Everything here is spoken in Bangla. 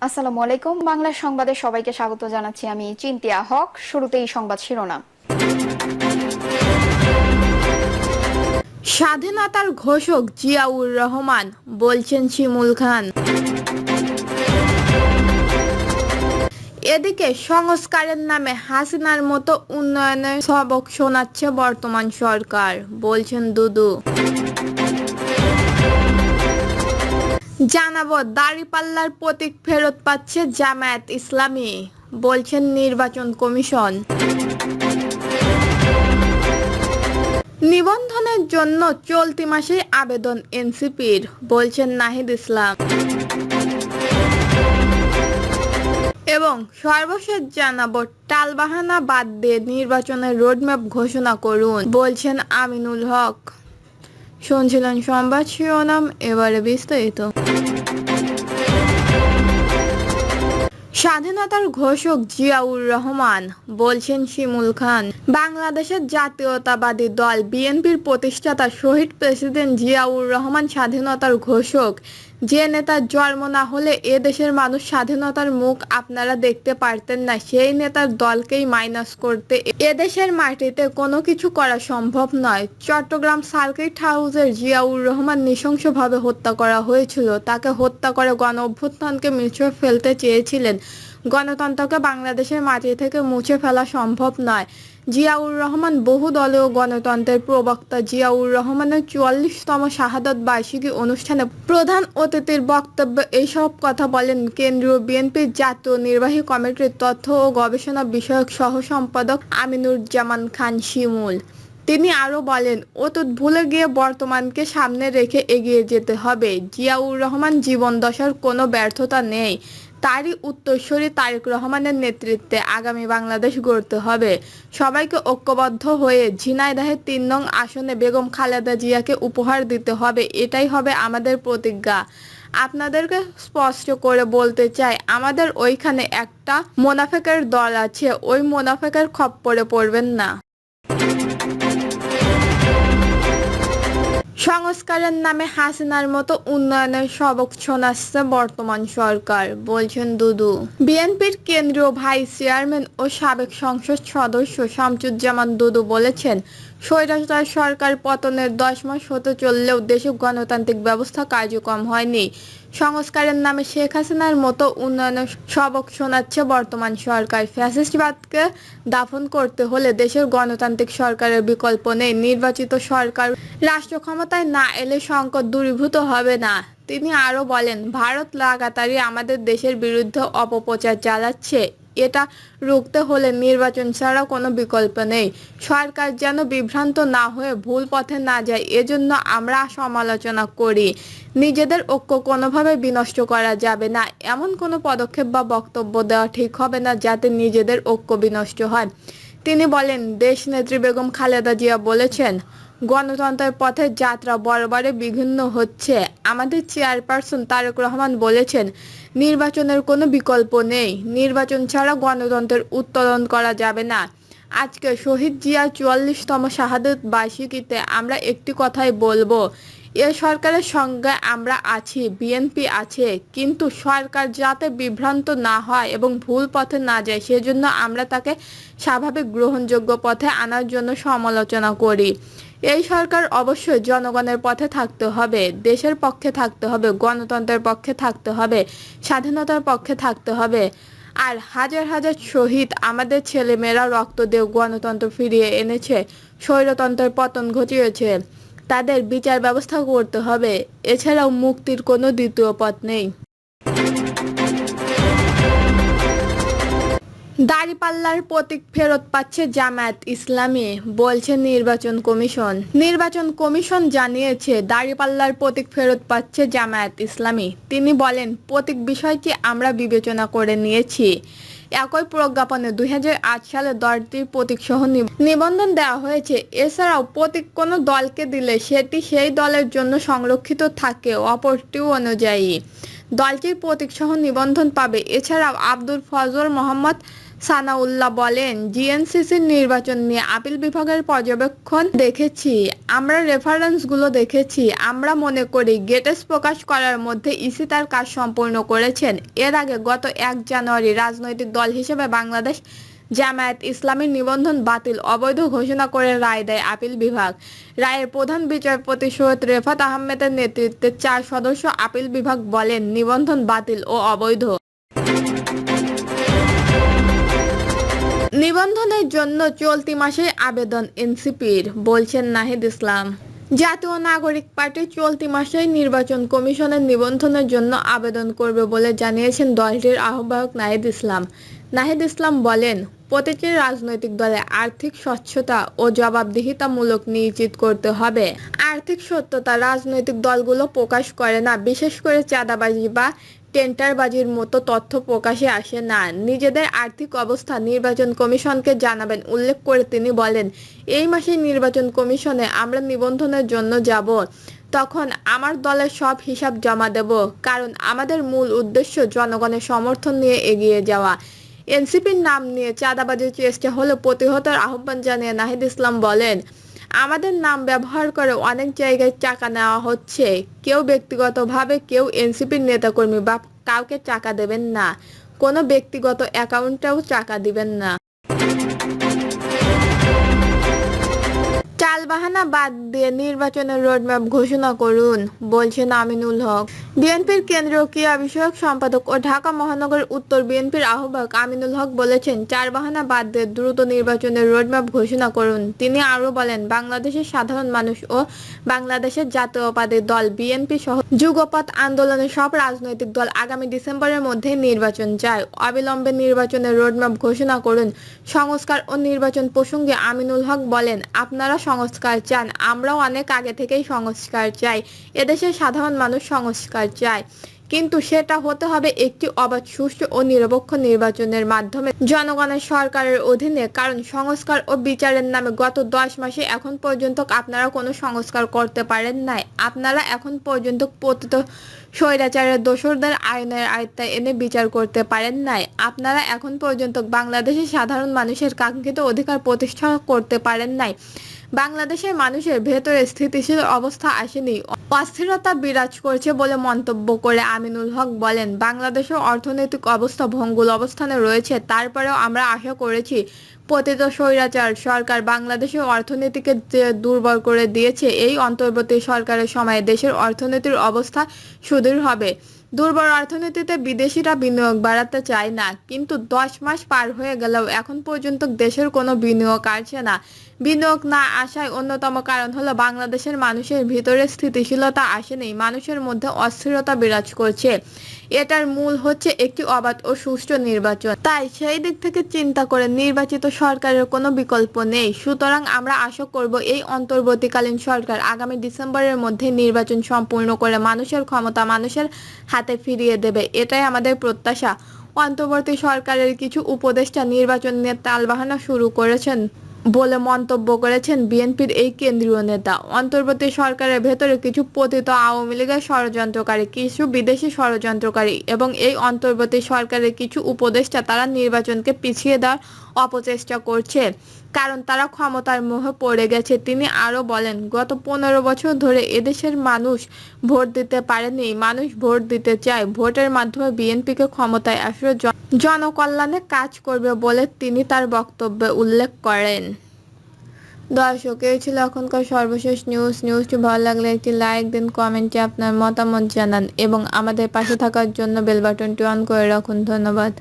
আসসালামু আলাইকুম। বাংলা সংবাদে সবাইকে স্বাগত জানাচ্ছি। আমি চিন্তিয়া হক। শুরুতেই সংবাদ শিরোনাম। স্বাধীনতার ঘোষক জিয়াউর রহমান, বলছেন শিমুল খান। এদিকে সংস্কারের নামে হাসিনার মতো উন্নয়নের সবক শোনাচ্ছে বর্তমান সরকার, বলছেন দুদু। জানাবো, দাঁড়িপাল্লার প্রতীক ফেরত পাচ্ছে জামায়াত ইসলামী, বলছেন নির্বাচন কমিশন। নিবন্ধনের জন্য চলতি মাসেই আবেদন এনসিপির, বলছেন নাহিদ ইসলাম। এবং সর্বশেষ জানাবো, টালবাহানা বাদ দিয়ে নির্বাচনের রোডম্যাপ ঘোষণা করুন, বলছেন আমিনুল হক। শুনছিলেন সংবাদ শিরোনাম, এবারে বিস্তারিত। স্বাধীনতার ঘোষক জিয়াউর রহমান, বলছেন শিমুল খান। বাংলাদেশের জাতীয়তাবাদী দল বিএনপির প্রতিষ্ঠাতা শহীদ প্রেসিডেন্ট জিয়াউর রহমান স্বাধীনতার ঘোষক। যে নেতার জন্ম না হলে এ দেশের মানুষ স্বাধীনতার মুখ আপনারা দেখতে পারতেন না, সেই নেতার দলকেই মাইনাস করতে এদেশের মাটিতে কোনো কিছু করা সম্ভব নয়। চট্টগ্রাম সার্কিট হাউসের জিয়াউর রহমান নৃশংসভাবে হত্যা করা হয়েছিল। তাকে হত্যা করে গণ অভ্যুত্থানকে মুছে ফেলতে চেয়েছিলেন। গণতন্ত্রকে বাংলাদেশের মাটি থেকে মুছে ফেলা সম্ভব নয়। জিয়াউর রহমান বহুদলীয় গণতন্ত্রের প্রবক্তা। জিয়াউর রহমানের ৪৪তম শাহাদত বার্ষিকী অনুষ্ঠানে প্রধান অতিথির বক্তব্যে এইসব কথা বলেন কেন্দ্রীয় বিএনপির জাতীয় নির্বাহী কমিটির তথ্য ও গবেষণা বিষয়ক সহ সম্পাদক আমিনুজ্জামান খান শিমুল। তিনি আরও বলেন, অতীত ভুলে গিয়ে বর্তমানকে সামনে রেখে এগিয়ে যেতে হবে। জিয়াউর রহমান জীবনদশার কোনো ব্যর্থতা নেই। তারই উত্তরসূরি তারেক রহমানের নেতৃত্বে আগামী বাংলাদেশ গড়তে হবে। সবাইকে ঐক্যবদ্ধ হয়ে ঝিনাইদহের ৩ নং আসনে বেগম খালেদা জিয়াকে উপহার দিতে হবে। এটাই হবে আমাদের প্রতিজ্ঞা। আপনাদেরকে স্পষ্ট করে বলতে চাই, আমাদের ওইখানে একটা মোনাফেকের দল আছে, ওই মোনাফেকের খপ্পরে পড়বেন না। সংস্কারের নামে হাসিনার মতো উন্নয়নের সবক শোনাচ্ছে বর্তমান সরকার, বলছেন দুদু। বিএনপির কেন্দ্রীয় ভাইস চেয়ারম্যান ও সাবেক সংসদ সদস্য শামসুজ্জামান দুদু বলেছেন, স্বৈরাচার সরকার পতনের 10 মাস হতে চললেও দেশে গণতান্ত্রিক ব্যবস্থা কার্যক্রম হয়নি। সংস্কারের নামে শেখ হাসিনার মতো উন্নয়নের সবক শোনাচ্ছে বর্তমান সরকার। ফ্যাসিস্টবাদকে দাফন করতে হলে দেশের গণতান্ত্রিক সরকারের বিকল্প নেই। নির্বাচিত সরকার রাষ্ট্র ক্ষমতায় না এলে সংকট দূরীভূত হবে না। তিনি আরও বলেন, ভারত লাগাতারই আমাদের দেশের বিরুদ্ধে অপপ্রচার চালাচ্ছে। এটা রুখতে হলে নির্বাচন ছাড়া কোনো বিকল্প নেই। সরকার যেন বিভ্রান্ত না হয়ে ভুল পথে না যায়, এজন্য আমরা সমালোচনা করি। নিজেদের ঐক্য কোনোভাবে বিনষ্ট করা যাবে না। এমন কোনো পদক্ষেপ বা বক্তব্য দেওয়া ঠিক হবে না যাতে নিজেদের ঐক্য বিনষ্ট হয়। তিনি বলেন, দেশনেত্রী বেগম খালেদা জিয়া বলেছেন, গণতন্ত্রের পথে যাত্রা বরাবরে বিঘ্ন হচ্ছে। আমাদের চেয়ারপারসন তারেক রহমান বলেছেন, নির্বাচনের কোনো বিকল্প নেই। নির্বাচন ছাড়া গণতন্ত্রের উত্তরণ করা যাবে না। আজকে শহীদ জিয়ার ৪৪তম শাহাদত বার্ষিকীতে আমরা একটি কথাই বলবো, এ সরকারের সঙ্গে আমরা আছি, বিএনপি আছে, কিন্তু সরকার যাতে বিভ্রান্ত না হয় এবং ভুল পথে না যায় সেজন্য আমরা তাকে স্বাভাবিক গ্রহণযোগ্য পথে আনার জন্য সমালোচনা করি। এই সরকার অবশ্যই জনগণের পথে থাকতে হবে, দেশের পক্ষে থাকতে হবে, গণতন্ত্রের পক্ষে থাকতে হবে, স্বাধীনতার পক্ষে থাকতে হবে। আর হাজার হাজার শহীদ আমাদের ছেলেমেয়েরা রক্ত দিয়ে গণতন্ত্র ফিরিয়ে এনেছে, স্বৈরতন্ত্রের পতন ঘটিয়েছে। তাদের বিচার ব্যবস্থা করতে হবে। এছাড়াও মুক্তির কোনো দ্বিতীয় পথ নেই। দাঁড়িপাল্লার প্রতীক ফেরত পাচ্ছে জামায়াত ইসলামী, বলছে নির্বাচন কমিশন। নির্বাচন কমিশন জানিয়েছে, দাঁড়িপাল্লার প্রতীক ফেরত পাচ্ছে জামায়াত ইসলামী। তিনি বলেন, প্রতীক বিষয়টি আমরা বিবেচনা করে নিয়েছি। একই প্রজ্ঞাপনে 2008 সালে 10টি প্রতীকসহ নিবন্ধন দেওয়া হয়েছে। এছাড়াও প্রতীক কোনো দলকে দিলে সেটি সেই দলের জন্য সংরক্ষিত থাকে অপরটি অনুযায়ী। দলটির প্রতীকসহ নিবন্ধন পাবে। এছাড়াও আব্দুল ফজল, মোহাম্মদ সানাউল্লাহ বলেন, জিএনসিসির নির্বাচন নিয়ে আপিল বিভাগের পর্যবেক্ষণ দেখেছি, আমরা রেফারেন্সগুলো দেখেছি। আমরা মনে করি গেটেস প্রকাশ করার মধ্যে ইসি তার কাজ সম্পূর্ণ করেছেন। এর আগে গত ১ জানুয়ারি রাজনৈতিক দল হিসেবে বাংলাদেশ জামায়াত ইসলামীর নিবন্ধন বাতিল অবৈধ ঘোষণা করে রায় দেয় আপিল বিভাগ। রায়ের প্রধান বিচারপতি সৈয়দ রেফাত আহমেদের নেতৃত্বে ৪ সদস্য আপিল বিভাগ বলেন, নিবন্ধন বাতিল ও অবৈধ। নিবন্ধনের জন্য চলতি মাসে আবেদন এনসিপির, বলছেন নাহিদ ইসলাম। জাতীয় নাগরিক পার্টি চলতি মাসেই নির্বাচন কমিশনের নিবন্ধনের জন্য আবেদন করবে বলে জানিয়েছেন দলটির আহ্বায়ক নাহিদ ইসলাম। নাহিদ ইসলাম বলেন, প্রতিটি রাজনৈতিক দলে আর্থিক স্বচ্ছতা ও জবাবদিহিতামূলক নিশ্চিত করতে হবে। আর্থিক সত্যতা রাজনৈতিক দলগুলো প্রকাশ করে না, বিশেষ করে চাঁদাবাজি বা টেন্ডারবাজির মতো তথ্য প্রকাশে আসে না। নিজেদের আর্থিক অবস্থা নির্বাচন কমিশনকে জানাবেন উল্লেখ করে তিনি বলেন, এই মাসে নির্বাচন কমিশনে আমরা নিবন্ধনের জন্য যাব। তখন আমার দলের সব হিসাব জমা দেব, কারণ আমাদের মূল উদ্দেশ্য জনগণের সমর্থন নিয়ে এগিয়ে যাওয়া। এনসিপির নাম নিয়ে চাঁদাবাজির চেষ্টা হলে প্রতিহতের আহ্বান জানিয়ে নাহিদ ইসলাম বলেন, আমাদের নাম ব্যবহার করে অনেক জায়গায় টাকা নেওয়া হচ্ছে। কেউ ব্যক্তিগতভাবে কেউ এনসিপির নেতাকর্মী বা কাউকে টাকা দেবেন না, কোনো ব্যক্তিগত অ্যাকাউন্টেও টাকা দিবেন না। টালবাহানা বাদ দিয়ে নির্বাচনের রোডম্যাপ ঘোষণা করুন, বলছেন আমিনুল হক। বিএনপির কেন্দ্রীয় ক্রীড়া বিষয়ক সম্পাদক ও ঢাকা মহানগর উত্তর বিএনপির আহ্বায়ক আমিনুল হক বলেছেন, টালবাহানা বাদ দিয়ে দ্রুত নির্বাচনের রোডম্যাপ ঘোষণা করুন। তিনি আরও বলেন, বাংলাদেশের সাধারণ মানুষ ও বাংলাদেশের জাতীয়তাবাদী দল বিএনপি সহ যুগপৎ আন্দোলনের সব রাজনৈতিক দল আগামী ডিসেম্বরের মধ্যে নির্বাচন চায়। অবিলম্বে নির্বাচনের রোডম্যাপ ঘোষণা করুন। সংস্কার ও নির্বাচন প্রসঙ্গে আমিনুল হক বলেন, আপনারা সংস্কার চান, আমরাও অনেক আগে থেকেই সংস্কার চাই। এদেশের সাধারণ মানুষ সংস্কার চায়, কিন্তু সেটা হতে হবে একটি অবাধ, সুষ্ঠু ও নিরপেক্ষ নির্বাচনের মাধ্যমে জনগণের সরকারের অধীনে। কারণ সংস্কার ও বিচারের নামে গত 10 মাসে এখন পর্যন্ত আপনারা কোনো সংস্কার করতে পারেন নাই। আপনারা এখন পর্যন্ত পতিত স্বৈরাচারের দোসরদের আইনের আওতায় এনে বিচার করতে পারেন নাই। আপনারা এখন পর্যন্ত বাংলাদেশের সাধারণ মানুষের কাঙ্ক্ষিত অধিকার প্রতিষ্ঠা করতে পারেন নাই। বাংলাদেশের মানুষের ভেতরে স্থিতিশীল অবস্থা আসেনি, অস্থিরতা বিরাজ করছে বলে মন্তব্য করে আমিনুল হক বলেন, বাংলাদেশের অর্থনৈতিক অবস্থা ভঙ্গুর অবস্থানে রয়েছে। তারপরেও আমরা আশা করেছি পতিত স্বৈরাচার সরকার বাংলাদেশের অর্থনীতিকে দুর্বল করে দিয়েছে। এই অন্তর্বর্তী সরকারের সময়ে দেশের অর্থনীতির অবস্থা সুদৃঢ় হবে। দুর্বল অর্থনীতিতে বিদেশিরা বিনিয়োগ বাড়াতে চায় না, কিন্তু 10 মাস পার হয়ে গেলেও এখন পর্যন্ত দেশের কোনো বিনিয়োগ আসছে না। বিনিয়োগ না আসার অন্যতম কারণ হলো বাংলাদেশের মানুষের ভিতরে স্থিতিশীলতা আসেনি, মানুষের মধ্যে অস্থিরতা বিরাজ করছে। এটার মূল হচ্ছে একটি অবাধ ও সুষ্ঠু নির্বাচন। তাই সেই দিক থেকে চিন্তা করে নির্বাচিত সরকারের কোনো বিকল্প নেই। সুতরাং আমরা আশা করব এই অন্তর্বর্তীকালীন সরকার আগামী ডিসেম্বরের মধ্যে নির্বাচন সম্পূর্ণ করে মানুষের ক্ষমতা মানুষের হাতে ফিরিয়ে দেবে। এটাই আমাদের প্রত্যাশা। অন্তর্বর্তী সরকারের কিছু উপদেষ্টা নির্বাচন নিয়ে টালবাহানা শুরু করেছেন বলে মন্তব্য করেছেন বিএনপির এই কেন্দ্রীয় নেতা। অন্তর্বর্তী সরকারের ভেতরে কিছু পতিত আওয়ামী লীগের ষড়যন্ত্রকারী, কিছু বিদেশি ষড়যন্ত্রকারী এবং এই অন্তর্বর্তী সরকারের কিছু উপদেষ্টা তারা নির্বাচনকে পিছিয়ে দেওয়ার অপচেষ্টা করছে, কারণ তারা ক্ষমতার মোহে পড়ে গেছে। তিনি আরও বলেন, গত 15 বছর ধরে এদেশের মানুষ ভোট দিতে পারেনি, মানুষ ভোট দিতে চায়। ভোটের মাধ্যমে বিএনপিকে ক্ষমতায় আসলে জনকল্যাণে কাজ করবে বলে তিনি তার বক্তব্যে উল্লেখ করেন। দর্শক, এই ছিল এখনকার সর্বশেষ নিউজটি ভালো লাগলে একটি লাইক দিন, কমেন্টে আপনার মতামত জানান এবং আমাদের পাশে থাকার জন্য বেল বাটনটি অন করে রাখুন। ধন্যবাদ।